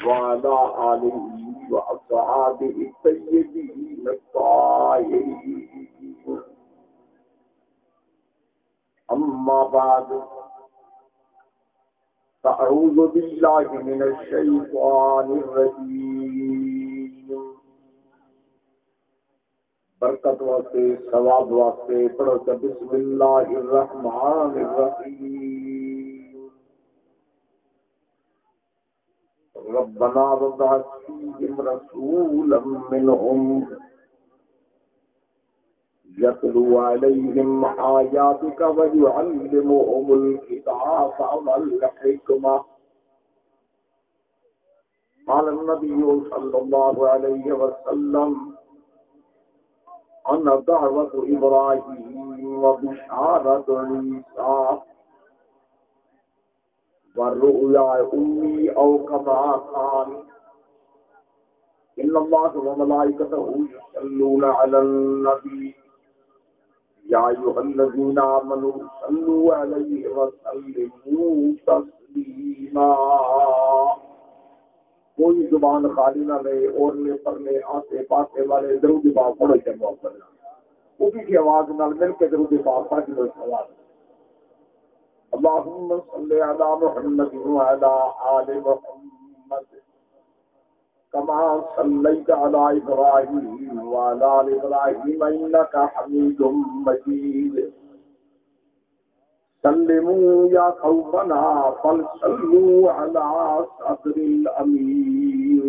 وعلى آله وأصحابه الطيبين الطاهرين. أما بعد، فأعوذ بالله من الشيطان الرجيم. برکت واسطے، ثواب واسطے پڑھو تو بسم اللہ الرحمن الرحیم. ربنا وابعث فيهم رسولا منهم يتلو عليهم آياتك ويعلمهم الكتاب والحكمة. قال النبي صلى الله عليه وسلم: أنا دعوة إبراهيم وبشارة عيسى والرؤيا أمي، أو كما قال. إن الله وملائكته يصلون على النبي يا أيها الذين آمنوا صلوا عليه وسلموا تسليما. کوئی زبان خالی نہ لے، اورلے پرلے آسے پاسے والے درود پاک پڑھو چنگا کرنا. وہ بھی کی آواز نال مل کے درود پاک پڑھ لو. سوال: اللهم صل على محمد وعلى آل محمد كما صليت على إبراهيم وعلى آل إبراهيم إنك حميد مجيد. سلموا يا قومنا فلصلوا على صدر الأمير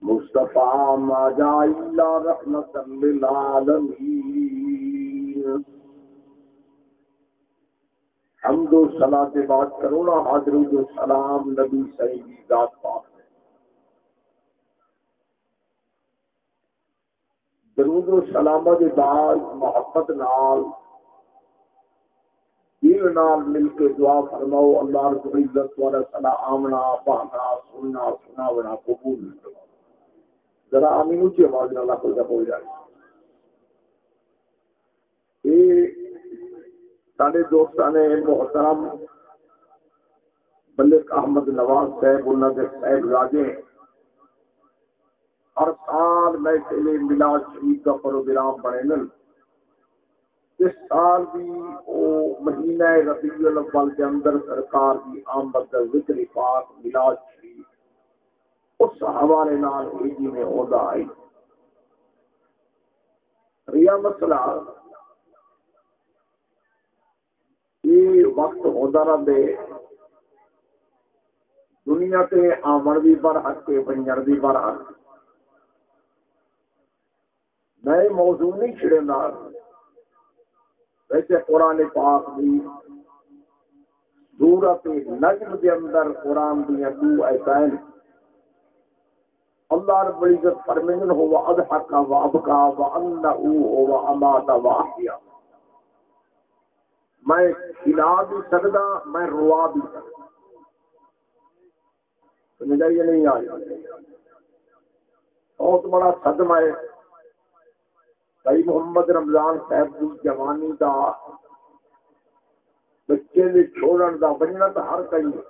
مصطفى ما جاء إلا رحمة للعالمين. حمد و صلاۃ بات کرونا حاضر و سلام نبی سیدی ذات پاک. درود و سلامت بعد محبت نال دل نال مل کے دعا فرماؤ: اللہ رب العزت والا صلاح آمنا پانا سننا سناونا قبول کرو. ذرا آمین اونچی آواز نال اللہ کو ہو جائے. یہ سارے دوستان محترم ملک احمد نواز صاحب انہوں کے صاحبزادے ہر سال محفل میلاد شریف کا پروگرام بنے نن. اس سال بھی وہ مہینہ ربیع الاول کے اندر سرکار کی آمد کا ذکر پاک میلاد شریف اس حوالے نال ہجری میں ہوتا آئی. ریا مسئلہ یہ وقت ہوتا رہے، دنیا تے آمن بھی برحق کے بنجر بھی برحق. نئے موضوع نہیں چھڑے نہ، ویسے قرآن پاک بھی سورۃ نجم کے اندر قرآن دیا دو آیتیں اللہ رب العزت فرمائیں: هو اضحک و ابکا وانہ هو امات و احیا. میں کھلا بھی سکتا، میں روا بھی سکتا. سمجھا یہ نہیں آئی؟ بہت بڑا صدمہ ہے. بھائی محمد رمضان صاحب کی جوانی دا، بچے نے چھوڑن دا بننا تو ہر کئی ہے.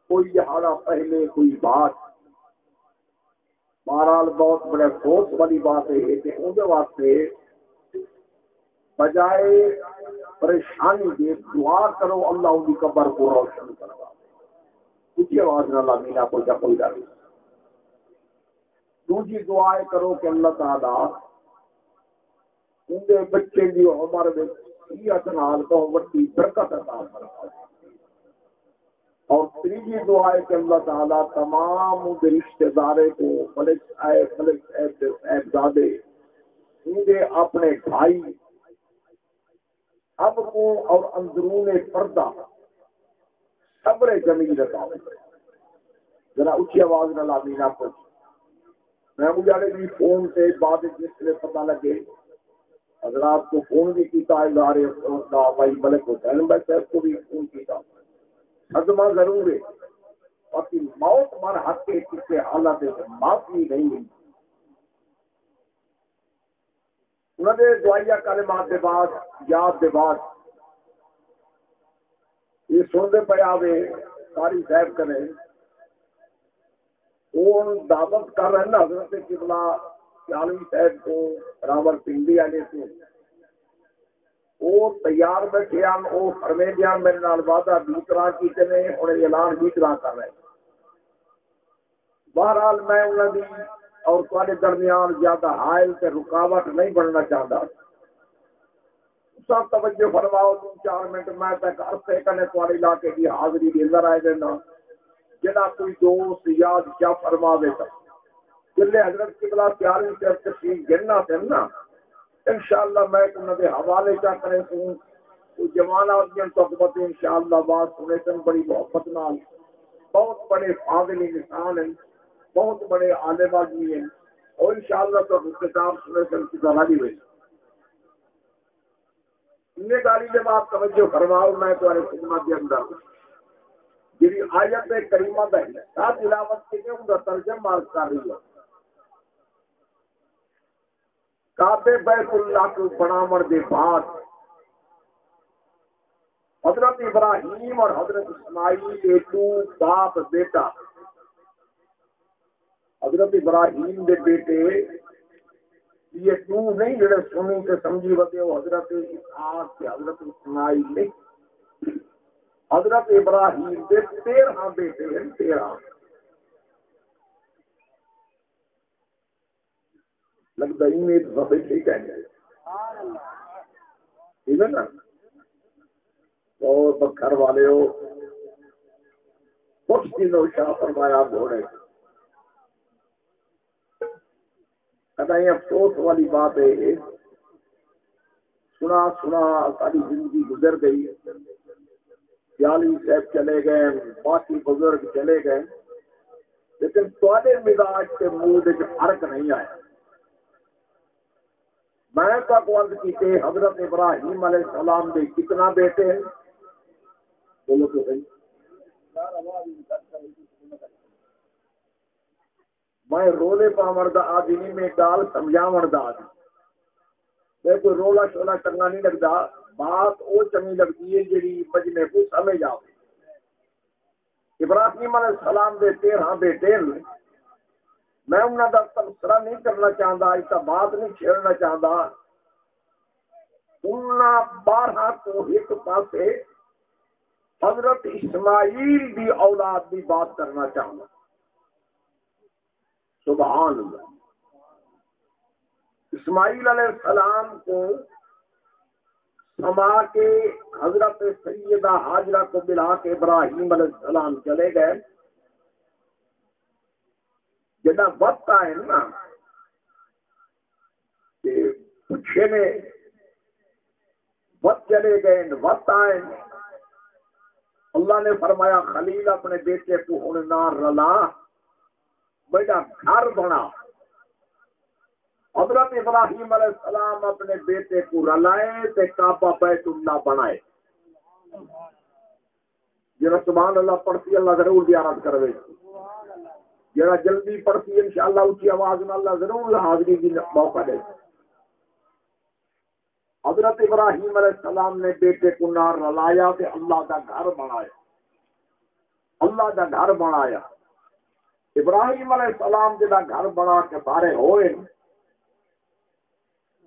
کوئی ہارا پہلے کوئی بات. بہرحال بہت بڑے افسوس والی بات ہے کہ اندر واسطے بجائے پریشانی دے دعا کرو اللہ ان کی قبر کو روشن کروا. اونچی آواز نہ لامینا کوئی جا کوئی ڈر. دوسری دعائیں کرو کہ اللہ تعالیٰ ان کے بچے کی عمر میں صحت نال کو وڈی برکت عطا فرمائے. اور تیسری دعا ہے کہ اللہ تعالیٰ تمام ان رشتہ دارے کو ملک صاحبزادے ان کے اپنے بھائی اب کو اور اندرون پردہ صبر جمیل عطا فرمائے. ذرا اونچی آواز نہ لامینا کچھ. میں مجھے بھی فون سے بعد جس سے پتہ لگے حضرات کو فون بھی کیتا ہے، ادارے بھائی ملک حسین بھائی صاحب کو بھی فون کیتا. صدمہ ضرور ہے، باقی موت مر حق کے کسی حالت معافی نہیں ہے. انہوں نے دعائیہ کلمات کے بعد یاد کے بعد یہ سنتے پہ آوے قاری صاحب کرے وہ دعوت کر رہے ہیں نا حضرت قبلہ سیالوی صاحب کو راور پنڈی والے کو وہ تیار بیٹھے ہیں وہ فرمے دیا میرے نال وعدہ دوسرا کیتے نے اور اعلان دوسرا کر رہے ہیں بہرحال میں انہوں نے اور تھوڑے درمیان زیادہ حائل سے رکاوٹ نہیں بننا چاہتا سب توجہ فرماؤ 2-4 منٹ میں تک عرصے کرنے تھوڑے علاقے کی حاضری نظر آئے دینا جنا کوئی دوست یاد کیا فرما دیتا جلے حضرت قبلہ سیالوی سے تشریف گرنا تھے نا انشاءاللہ میں انہوں نے حوالے کیا کریں سوں تو جوان آدمی صحبت انشاءاللہ بات سنے سن بڑی محبت نال بہت بڑے فاضل انسان ہیں بہت بڑے عالم آدمی ہیں اور انشاءاللہ تو کتاب سنے سن کی ذرا بھی ہوئی انہیں گاڑی جب آپ توجہ فرماؤ میں تمہارے خدمت کے اندر جی آیت کریمہ کا حصہ تلاوت کے لیے ان کا ترجمہ عرض کر رہی ہے کعبے بیت اللہ کو بناون کے بعد حضرت ابراہیم اور حضرت اسماعیل کے دو باپ بیٹا حضرت ابراہیم کے بیٹے یہ دو نہیں جڑے سنی کے سمجھی بتے وہ حضرت اسحاق کے حضرت اسماعیل نہیں حضرت ابراہیم کے 13 بیٹے ہیں 13 لگتا ہی میں سب ٹھیک ہے ٹھیک ہے نا اور بکھر والے ہو کچھ دنوں شاہ فرمایا گھوڑے کتائی افسوس والی بات ہے سنا ساری زندگی گزر گئی سیالوی صاحب چلے گئے باقی بزرگ چلے گئے لیکن تھوڑے مزاج کے موڈ فرق نہیں آیا میں تو عرض کی کہ حضرت ابراہیم علیہ السلام کے کتنا بیٹے ہیں بولو تو صحیح میں رولے پاور دا آدمی میں گال سمجھاون دا آدمی میں کوئی رولا شولا چنگا نہیں لگتا بات وہ چنگی لگتی ہے جی مجمع کو سمجھ آؤ ابراہیم علیہ السلام دے 13 بیٹے میں انہوں کا تبصرہ نہیں کرنا چاہتا اس کا بات نہیں چھیڑنا چاہتا انہوں 12 کو ایک پاسے حضرت اسماعیل دی اولاد کی بات کرنا چاہتا سبحان اللہ اسماعیل علیہ السلام کو سما کے حضرت سیدہ حاجرہ کو ملا کے ابراہیم علیہ السلام چلے گئے جنا وقت آئے نا کہ پوچھے نے وقت چلے گئے وقت آئے اللہ نے فرمایا خلیل اپنے بیٹے کو ہن نہ رلا بیٹا گھر بنا حضرت ابراہیم علیہ السلام اپنے بیٹے کو رلائے تے کعبہ بیت اللہ بنائے جرا سبحان اللہ پڑھتی اللہ ضرور زیارت کروے جرا جلدی پڑھتی انشاءاللہ اونچی آواز میں اللہ ضرور حاضری کی موقع دے حضرت ابراہیم علیہ السلام نے بیٹے کو نہ رلایا تے اللہ کا گھر بنایا اللہ کا گھر بنایا ابراہیم علیہ السلام جدا گھر بنا کے بارے ہوئے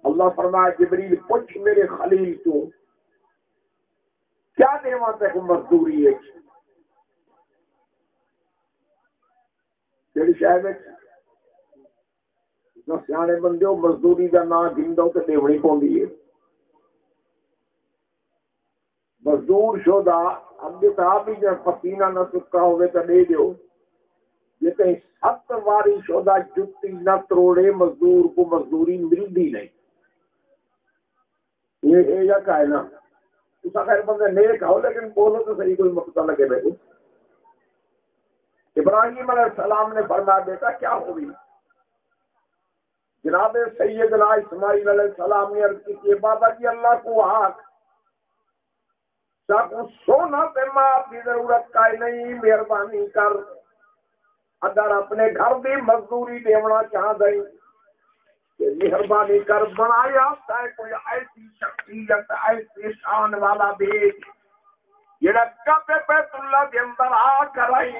اللہ فرمایا جبریل پوچھ میرے خلیل کو کیا دیواں تے مزدوری ہے جڑی شاید جو سیانے بندے ہو مزدوری کا نام گندو تے دیونی پوندی ہے مزدور شودا اب جو آپ ہی جب پسینہ نہ سکا ہوئے تو دے دیو یہ کہیں 7 واری شودا جتی نہ تروڑے مزدور کو مزدوری ملتی نہیں یہ یا کا ہے نا اس خیر بندے نیک ہو لیکن بولو تو صحیح کوئی مقصد لگے بھائی ابراہیم علیہ السلام نے فرمایا بیٹا کیا ہوئی جناب سیدنا اسماعیل علیہ السلام نے عرض کی بابا جی اللہ کو آنکھ سب سونا تے ماں کی ضرورت کا نہیں مہربانی کر اگر اپنے گھر بھی مزدوری دیونا چاہ دیں مہربانی کر بنایا ہے کوئی ایسی شخصیت ایسی شان والا بھی جڑا کعبے بیت اللہ کے اندر آ کر آئی